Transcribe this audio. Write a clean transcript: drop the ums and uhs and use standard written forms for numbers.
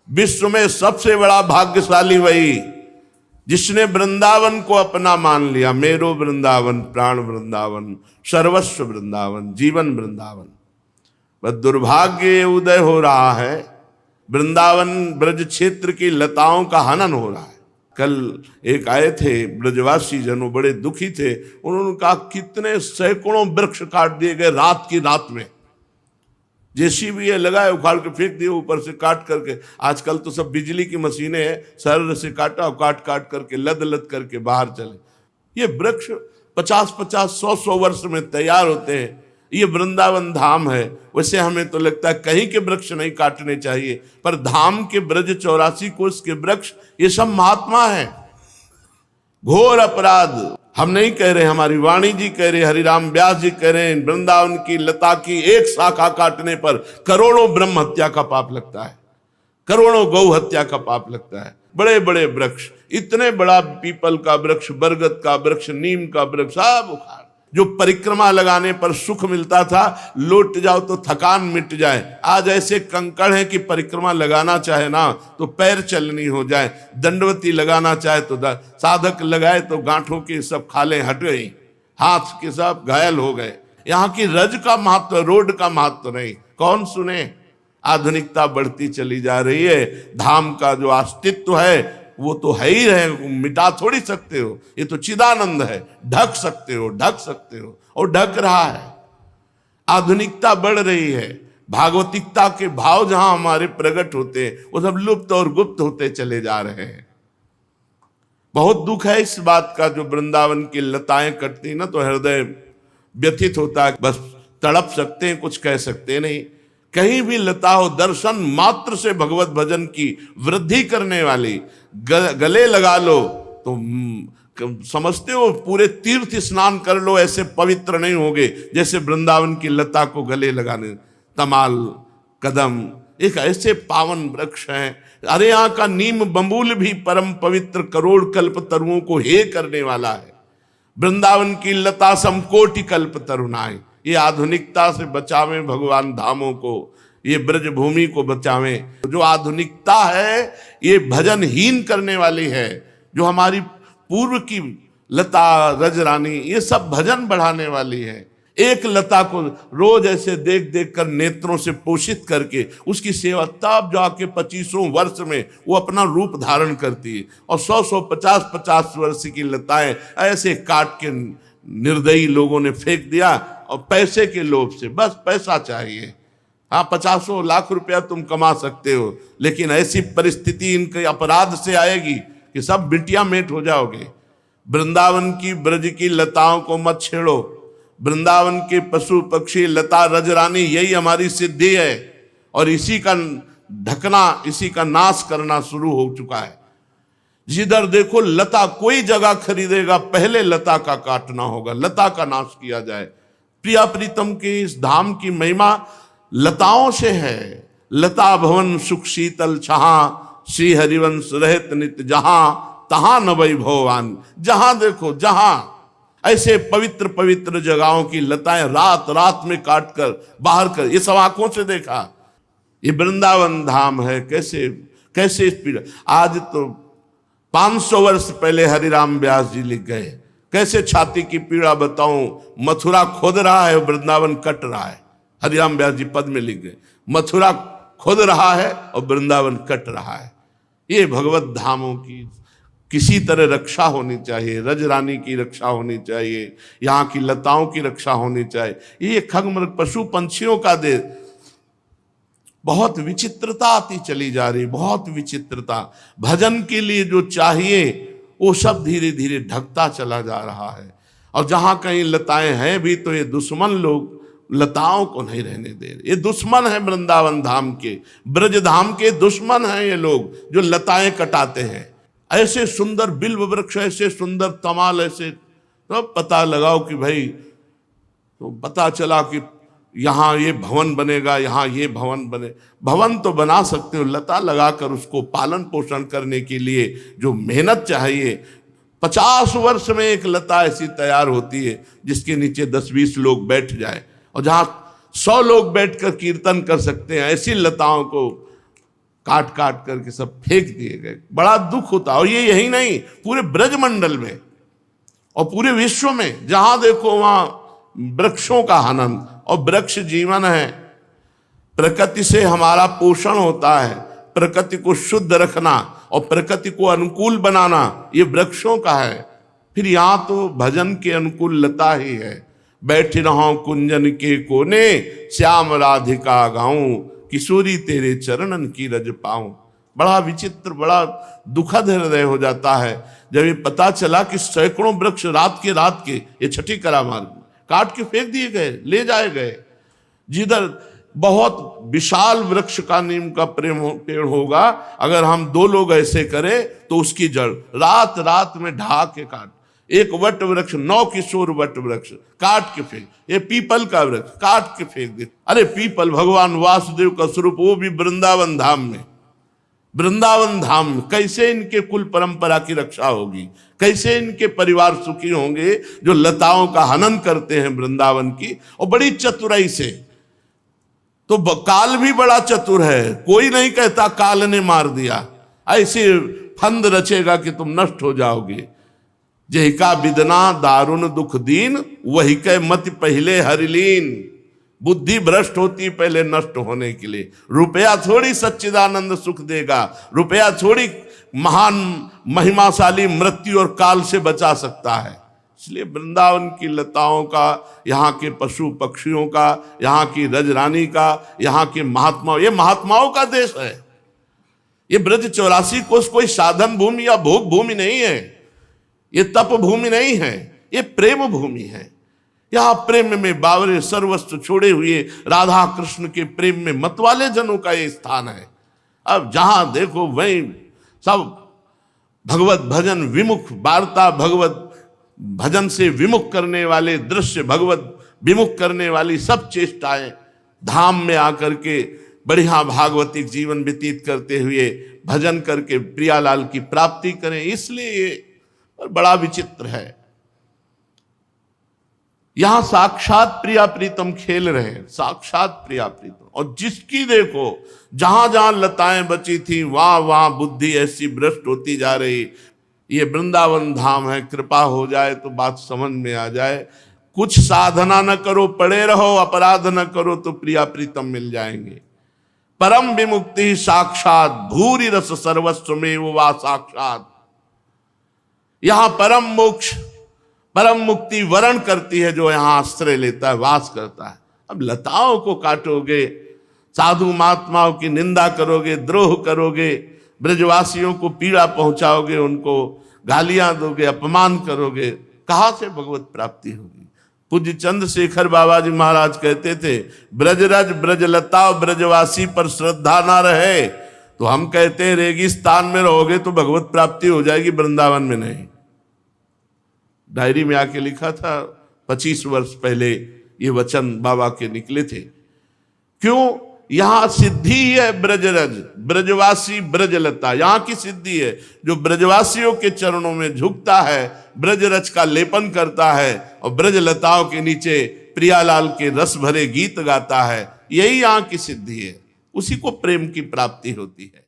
विश्व में सबसे बड़ा भाग्यशाली वही जिसने वृंदावन को अपना मान लिया। मेरो वृंदावन, प्राण वृंदावन, सर्वस्व वृंदावन, जीवन वृंदावन। बस दुर्भाग्य उदय हो रहा है, वृंदावन ब्रज क्षेत्र की लताओं का हनन हो रहा है। कल एक आए थे ब्रजवासी जनों, बड़े दुखी थे। उन्होंने कहा कितने सैकड़ों वृक्ष काट दिए गए रात की रात में। जेसीबी लगाए, उखाड़ के फेंक दिए ऊपर से काट करके। आजकल तो सब बिजली की मशीनें हैं, सरल से काटा और काट काट करके लद लद करके बाहर चले। ये वृक्ष 50-50, 100-100 वर्ष में तैयार होते हैं। ये वृंदावन धाम है। वैसे हमें तो लगता है कहीं के वृक्ष नहीं काटने चाहिए, पर धाम के ब्रज 84 कोष के वृक्ष ये सब महात्मा है। घोर अपराध हम नहीं कह रहे, हमारी वाणी जी कह रहे, हरिराम व्यास जी कह रहे हैं, वृंदावन की लता की एक शाखा काटने पर करोड़ों ब्रह्म हत्या का पाप लगता है, करोड़ों गौ हत्या का पाप लगता है। बड़े बड़े वृक्ष, इतने बड़ा पीपल का वृक्ष, बरगद का वृक्ष, नीम का वृक्ष सब उखाड़। जो परिक्रमा लगाने पर सुख मिलता था, लौट जाओ तो थकान मिट जाए, आज ऐसे कंकड़ हैं कि परिक्रमा लगाना चाहे ना तो पैर चलनी हो जाए, दंडवती लगाना चाहे तो साधक लगाए तो गांठों के सब खाले हट गई, हाथ के सब घायल हो गए। यहाँ की रज का महत्व, रोड का महत्व नहीं, कौन सुने। आधुनिकता बढ़ती चली जा रही है। धाम का जो अस्तित्व है वो तो है ही रहे, मिटा थोड़ी सकते हो। ये तो चिदानंद है, ढक सकते हो, ढक सकते हो, और ढक रहा है। आधुनिकता बढ़ रही है, भागवतिकता के भाव जहां हमारे प्रकट होते हैं वो सब लुप्त और गुप्त होते चले जा रहे हैं। बहुत दुख है इस बात का। जो वृंदावन की लताएं कटती ना तो हृदय व्यथित होता है। बस तड़प सकते हैं, कुछ कह सकते नहीं। कहीं भी लता हो, दर्शन मात्र से भगवत भजन की वृद्धि करने वाली गले लगा लो तो समझते हो पूरे तीर्थ स्नान कर लो, ऐसे पवित्र नहीं होगे जैसे वृंदावन की लता को गले लगाने। तमाल, कदम एक ऐसे पावन वृक्ष हैं। अरे यहाँ का नीम बबूल भी परम पवित्र करोड़ कल्प तरुओं को हे करने वाला है। वृंदावन की लता समकोटि कल्प तरुणाएं। ये आधुनिकता से बचावें भगवान धामों को, ये ब्रज भूमि को बचावें। जो आधुनिकता है ये भजनहीन करने वाली है। जो हमारी पूर्व की लता, रजरानी, ये सब भजन बढ़ाने वाली है। एक लता को रोज ऐसे देख देख कर नेत्रों से पोषित करके उसकी सेवा, तब जाके 25 वर्ष में वो अपना रूप धारण करती है। और 100-100, 50-50 वर्ष की लताएं ऐसे काट के निर्दयी लोगों ने फेंक दिया, और पैसे के लोभ से, बस पैसा चाहिए। हाँ, 50 लाख रुपया तुम कमा सकते हो, लेकिन ऐसी परिस्थिति इनके अपराध से आएगी कि सब बिटिया मेट हो जाओगे। वृंदावन की ब्रज की लताओं को मत छेड़ो। वृंदावन के पशु पक्षी, लता, रजरानी, यही हमारी सिद्धि है। और इसी का ढकना, इसी का नाश करना शुरू हो चुका है। जिधर देखो लता, कोई जगह खरीदेगा पहले लता का काटना होगा, लता का नाश किया जाए। प्रिया प्रीतम की इस धाम की महिमा लताओं से है। लता भवन सुख शीतल छहा, श्री हरिवंश रहत नित जहां, तहां न वैभवान। जहां देखो, जहां ऐसे पवित्र पवित्र जगहों की लताएं रात रात में काट कर बाहर कर, ये सब आंखों से देखा। ये वृंदावन धाम है। कैसे कैसे इस पीड़ा। आज तो 500 वर्ष पहले हरिराम व्यास जी लिख गए, कैसे छाती की पीड़ा बताऊं। मथुरा खोद रहा है, वृंदावन कट रहा है। हरिराम व्यास जी पद में लिख गए, मथुरा खोद रहा है और वृंदावन कट रहा है। ये भगवत धामों की किसी तरह रक्षा होनी चाहिए। रजरानी की रक्षा होनी चाहिए, यहाँ की लताओं की रक्षा होनी चाहिए। ये खगमृग पशु पंछियों का देश। बहुत विचित्रता आती चली जा रही, बहुत विचित्रता। भजन के लिए जो चाहिए वो सब धीरे धीरे ढकता चला जा रहा है। और जहां कहीं लताएं हैं भी तो ये दुश्मन लोग लताओं को नहीं रहने दे रहे। ये दुश्मन है वृंदावन धाम के, ब्रज धाम के दुश्मन हैं ये लोग जो लताएं कटाते हैं। ऐसे सुंदर बिल्व वृक्ष, ऐसे सुंदर तमाल, ऐसे तो पता लगाओ कि भाई, तो पता चला कि यहाँ ये भवन बनेगा, यहाँ ये भवन बने। भवन तो बना सकते हो, लता लगाकर उसको पालन पोषण करने के लिए जो मेहनत चाहिए। 50 वर्ष में एक लता ऐसी तैयार होती है जिसके नीचे 10-20 लोग बैठ जाए, और जहाँ 100 लोग बैठकर कीर्तन कर सकते हैं, ऐसी लताओं को काट काट करके सब फेंक दिए गए। बड़ा दुख होता। और ये यही नहीं, पूरे ब्रजमंडल में और पूरे विश्व में जहां देखो वहां वृक्षों का हनन। और वृक्ष जीवन है, प्रकृति से हमारा पोषण होता है, प्रकृति को शुद्ध रखना और प्रकृति को अनुकूल बनाना ये वृक्षों का है। फिर यहां तो भजन के अनुकूल लता ही है। बैठ रहा कुंजन के कोने, श्याम राधिका गाऊं, किशोरी तेरे चरणन की रज पाऊं। बड़ा विचित्र, बड़ा दुखद हृदय हो जाता है जब ये पता चला कि सैकड़ों वृक्ष रात के ये छठी करामार्ग में काट के फेंक दिए गए, ले जाए गए। जिधर बहुत विशाल वृक्ष का नीम का पेड़ होगा, अगर हम 2 लोग ऐसे करें तो उसकी जड़ रात रात में ढा के काट। एक वट वृक्ष, 9 किशोर वट वृक्ष काट के फेंक। ये पीपल का वृक्ष काट के फेंक दे। अरे पीपल भगवान वासुदेव का स्वरूप, वो भी वृंदावन धाम में। वृंदावन धाम में कैसे इनके कुल परंपरा की रक्षा होगी, कैसे इनके परिवार सुखी होंगे जो लताओं का हनन करते हैं वृंदावन की, और बड़ी चतुराई से। तो काल भी बड़ा चतुर है, कोई नहीं कहता काल ने मार दिया। ऐसे फंद रचेगा कि तुम नष्ट हो जाओगे। जहिका विदना दारुण दुख दीन, वही के मत पहले हरिलीन। बुद्धि भ्रष्ट होती पहले नष्ट होने के लिए। रुपया थोड़ी सच्चिदानंद सुख देगा, रुपया थोड़ी महान महिमाशाली मृत्यु और काल से बचा सकता है। इसलिए वृंदावन की लताओं का, यहाँ के पशु पक्षियों का, यहाँ की रजरानी का, यहाँ के महात्माओं, ये महात्माओं का देश है। ये ब्रज 84 कोस कोई साधन भूमि या भोग भूमि नहीं है, ये तप भूमि नहीं है, ये प्रेम भूमि है। यहाँ प्रेम में बावरे सर्वस्व छोड़े हुए राधा कृष्ण के प्रेम में मतवाले जनों का ये स्थान है। अब जहां देखो वहीं सब भगवत भजन विमुख वार्ता, भगवत भजन से विमुख करने वाले दृश्य, भगवत विमुख करने वाली सब चेष्टाएं, धाम में आकर के बढ़िया भागवतिक जीवन व्यतीत करते हुए भजन करके प्रियालाल की प्राप्ति करें। इसलिए ये बड़ा विचित्र है। यहां साक्षात प्रिया प्रीतम खेल रहे हैं, साक्षात प्रिया प्रीतम। और जिसकी देखो जहां जहां लताएं बची थी वहां वहां बुद्धि ऐसी भ्रष्ट होती जा रही। ये वृंदावन धाम है, कृपा हो जाए तो बात समझ में आ जाए। कुछ साधना न करो, पड़े रहो, अपराध न करो तो प्रिया प्रीतम मिल जाएंगे। परम विमुक्ति साक्षात, भूरि रस सर्वस्व में वो वा साक्षात। यहां परम मोक्ष, परम मुक्ति वरण करती है जो यहां आश्रय लेता है, वास करता है। अब लताओं को काटोगे, साधु महात्माओं की निंदा करोगे, द्रोह करोगे, ब्रजवासियों को पीड़ा पहुंचाओगे, उनको गालियां दोगे, अपमान करोगे, कहां से भगवत प्राप्ति होगी। पूज्य चंद्रशेखर बाबा जी महाराज कहते थे, ब्रजरज ब्रजलता ब्रजवासी पर श्रद्धा ना रहे तो हम कहते हैं रेगिस्तान में रहोगे तो भगवत प्राप्ति हो जाएगी, वृंदावन में नहीं। डायरी में आके लिखा था, 25 वर्ष पहले ये वचन बाबा के निकले थे। क्यों? यहां सिद्धि है ब्रजरज, ब्रजवासी ब्रजलता, यहां की सिद्धि है। जो ब्रजवासियों के चरणों में झुकता है, ब्रजरज का लेपन करता है और ब्रजलताओं के नीचे प्रियालाल के रस भरे गीत गाता है, यही यहां की सिद्धि है। उसी को प्रेम की प्राप्ति होती है।